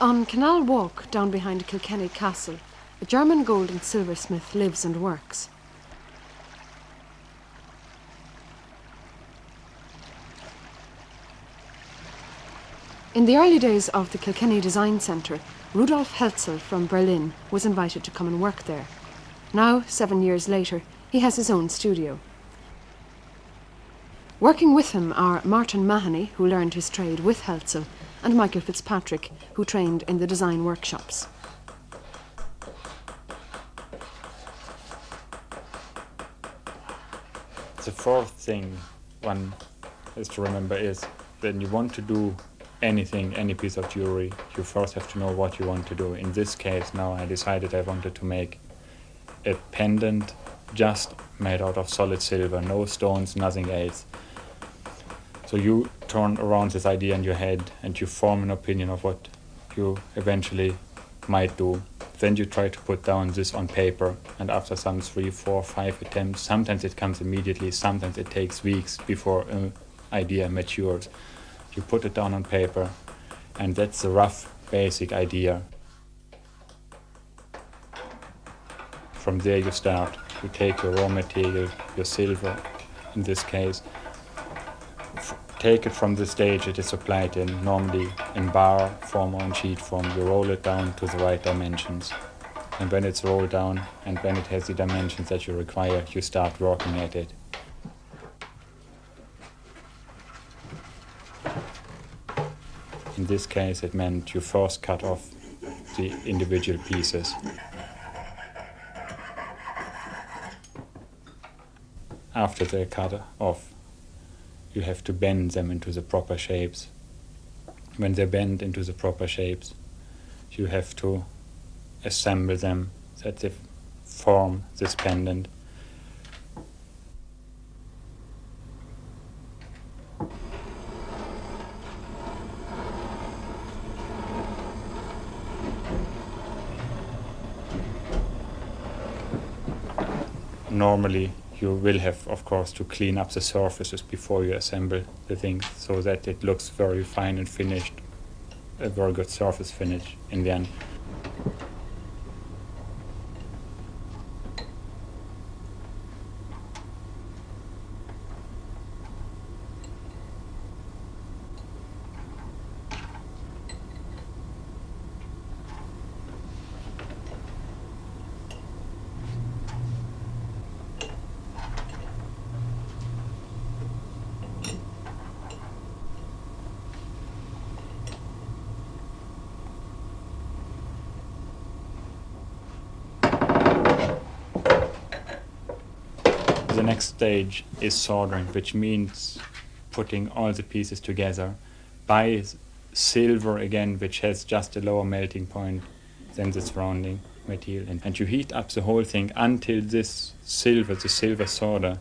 On Canal Walk, down behind Kilkenny Castle, a German gold and silversmith lives and works. In the early days of the Kilkenny Design Centre, Rudolf Heltzel from Berlin was invited to come and work there. Now, 7 years later, he has his own studio. Working with him are Martin Mahony, who learned his trade with Heltzel, and Michael Fitzpatrick, who trained in the design workshops. The fourth thing one has to remember is when you want to do anything, any piece of jewellery, you first have to know what you want to do. In this case now I decided I wanted to make a pendant just made out of solid silver, no stones, nothing else. So you turn around this idea in your head and you form an opinion of what you eventually might do. Then you try to put down this on paper, and after some 3, 4, 5 attempts, sometimes it comes immediately, sometimes it takes weeks before an idea matures. You put it down on paper, and that's the rough, basic idea. From there you start. You take your raw material, your silver in this case, take it from the stage it is supplied in, normally in bar form or in sheet form. You roll it down to the right dimensions. And when it's rolled down and when it has the dimensions that you require, you start working at it. In this case, it meant you first cut off the individual pieces. After they're cut off, you have to bend them into the proper shapes. When they bend into the proper shapes, you have to assemble them so that they form this pendant. Normally, you will have, of course, to clean up the surfaces before you assemble the thing so that it looks very fine and finished, a very good surface finish in the end. The next stage is soldering, which means putting all the pieces together by silver again, which has just a lower melting point than the surrounding material. And you heat up the whole thing until this silver, the silver solder,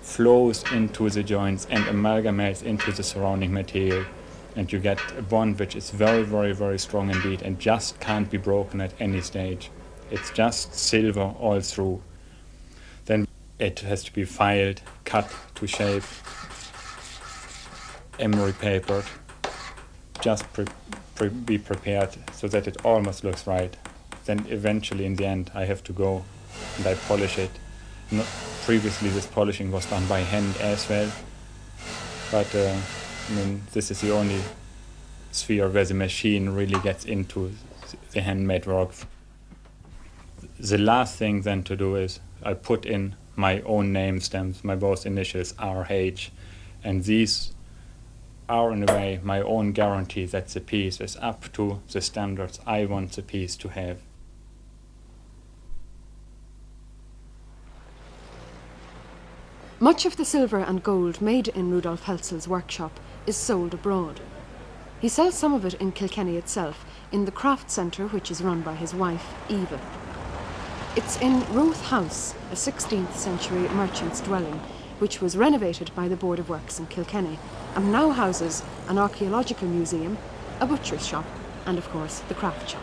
flows into the joints and amalgamates into the surrounding material. And you get a bond which is very, very, very strong indeed and just can't be broken at any stage. It's just silver all through. Then it has to be filed, cut to shape, emery papered, just be prepared so that it almost looks right. Then eventually in the end I have to go and I polish it. Previously this polishing was done by hand as well, but this is the only sphere where the machine really gets into the handmade work. The last thing then to do is I put in my own name stamps, my both initials RH, and these are in a way my own guarantee that the piece is up to the standards I want the piece to have. Much of the silver and gold made in Rudolf Heltzel's workshop is sold abroad. He sells some of it in Kilkenny itself, in the craft centre which is run by his wife, Eva. It's in Roath House, a 16th century merchant's dwelling, which was renovated by the Board of Works in Kilkenny and now houses an archaeological museum, a butcher's shop and, of course, the craft shop.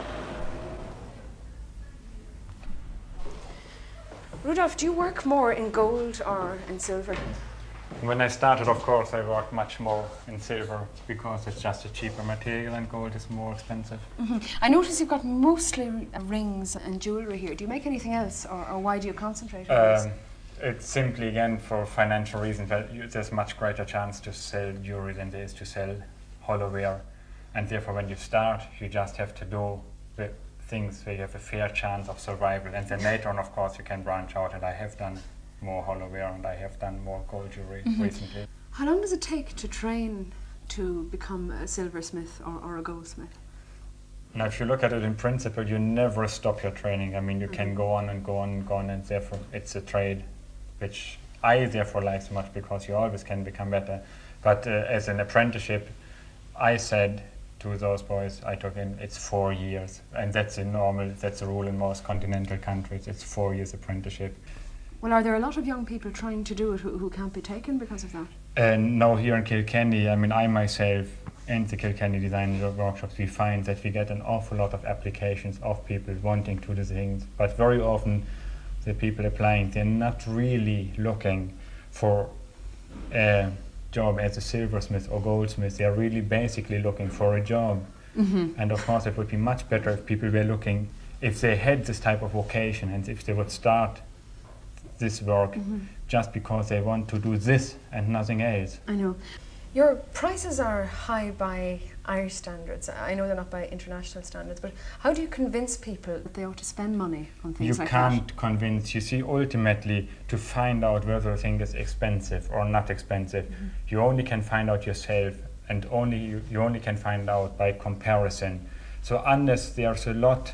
Rudolf, do you work more in gold or in silver? When I started, of course, I worked much more in silver because it's just a cheaper material and gold is more expensive. I notice you've got mostly rings and jewellery here. Do you make anything else, or why do you concentrate on this? It's simply, again, for financial reasons, that there's much greater chance to sell jewellery than there is to sell hollowware. And therefore, when you start, you just have to do the things where you have a fair chance of survival. And then later on, of course, you can branch out, and I have done more hollowware and I have done more gold jewellery recently. How long does it take to train to become a silversmith or a goldsmith? Now, if you look at it in principle, you never stop your training. I mean, you can go on and go on and go on, and therefore it's a trade which I therefore like so much because you always can become better. But as an apprenticeship, I said to those boys I took in, it's 4 years, and that's a rule in most continental countries. It's 4 years apprenticeship. Well, are there a lot of young people trying to do it who can't be taken because of that? Now here in Kilkenny, I mean, I myself and the Kilkenny Design workshops, we find that we get an awful lot of applications of people wanting to do things, but very often the people applying, they're not really looking for a job as a silversmith or goldsmith. They're really basically looking for a job. And of course it would be much better if people were looking, if they had this type of vocation and if they would start this work just because they want to do this and nothing else. I know. Your prices are high by Irish standards. I know they're not by international standards, but how do you convince people that they ought to spend money on things like that? You can't convince. You see, ultimately, to find out whether a thing is expensive or not expensive, you only can find out yourself, and you only can find out by comparison. So unless there's a lot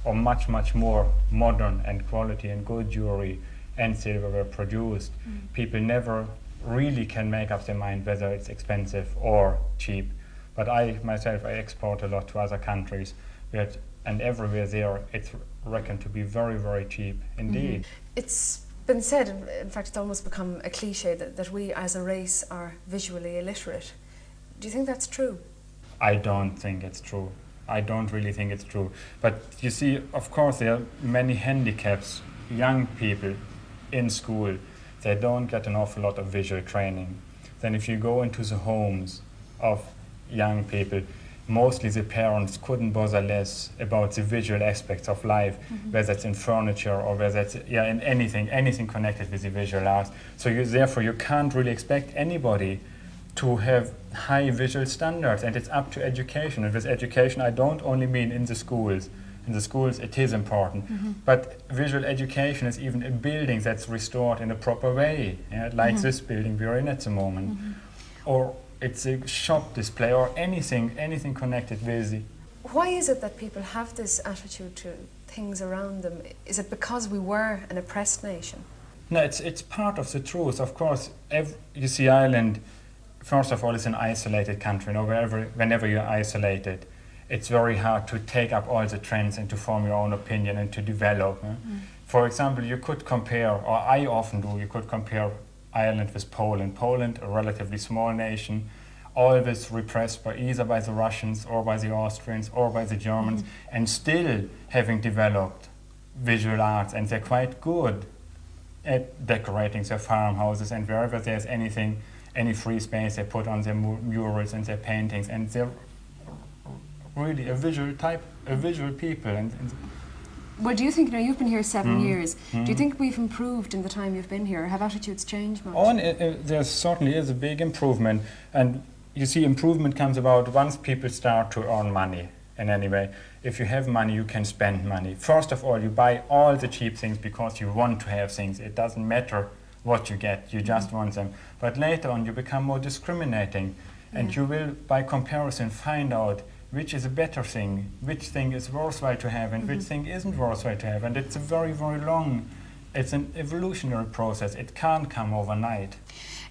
or much more modern and quality and good jewelry and silverware produced, people never really can make up their mind whether it's expensive or cheap. But I myself, I export a lot to other countries, and everywhere there it's reckoned to be very, very cheap indeed. It's been said, in fact it's almost become a cliche, that we as a race are visually illiterate. Do you think that's true? I don't think it's true. I don't really think it's true. But you see, of course there are many handicaps. Young people in school, they don't get an awful lot of visual training. Then if you go into the homes of young people, mostly the parents couldn't bother less about the visual aspects of life, whether it's in furniture or whether it's in anything connected with the visual arts. So therefore you can't really expect anybody to have high visual standards, and it's up to education. And with education I don't only mean in the schools. In the schools it is important, but visual education is even a building that's restored in a proper way, like this building we're in at the moment. Or it's a shop display or anything connected with it. Why is it that people have this attitude to things around them? Is it because we were an oppressed nation? No, it's part of the truth. Of course, you see, Ireland, first of all, is an isolated country. Whenever you're isolated, it's very hard to take up all the trends and to form your own opinion and to develop. For example, you could compare, or I often do, you could compare Ireland with Poland. Poland, a relatively small nation, always repressed either by the Russians or by the Austrians or by the Germans, and still having developed visual arts, and they're quite good at decorating their farmhouses, and wherever there's any free space, they put on their murals and their paintings, and they're really a visual people. Well, do you think, you've been here 7 years, do you think we've improved in the time you've been here? Have attitudes changed much? There certainly is a big improvement, and you see, improvement comes about once people start to earn money in any way. If you have money, you can spend money. First of all, you buy all the cheap things because you want to have things. It doesn't matter what you get, you just want them. But later on, you become more discriminating, and you will, by comparison, find out which is a better thing, which thing is worthwhile to have, and which thing isn't worthwhile to have. And it's a very, very long, it's an evolutionary process. It can't come overnight.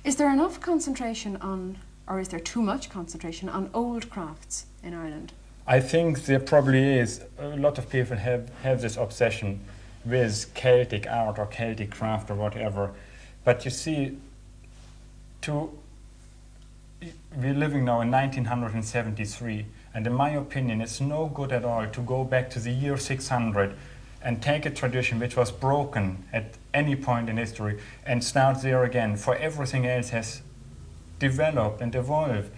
Is there enough concentration on, or is there too much concentration on old crafts in Ireland? I think there probably is. A lot of people have this obsession with Celtic art or Celtic craft or whatever. But you see, we're living now in 1973, and in my opinion, it's no good at all to go back to the year 600 and take a tradition which was broken at any point in history and start there again. For everything else has developed and evolved.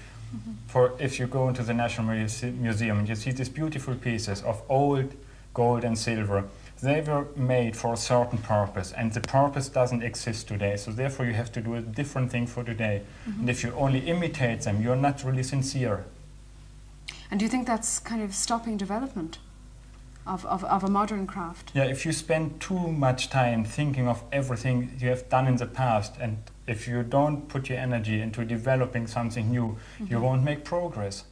For if you go into the National Museum, you see these beautiful pieces of old gold and silver. They were made for a certain purpose, and the purpose doesn't exist today. So therefore you have to do a different thing for today. And if you only imitate them, you're not really sincere. And do you think that's kind of stopping development of a modern craft? Yeah, if you spend too much time thinking of everything you have done in the past, and if you don't put your energy into developing something new, you won't make progress.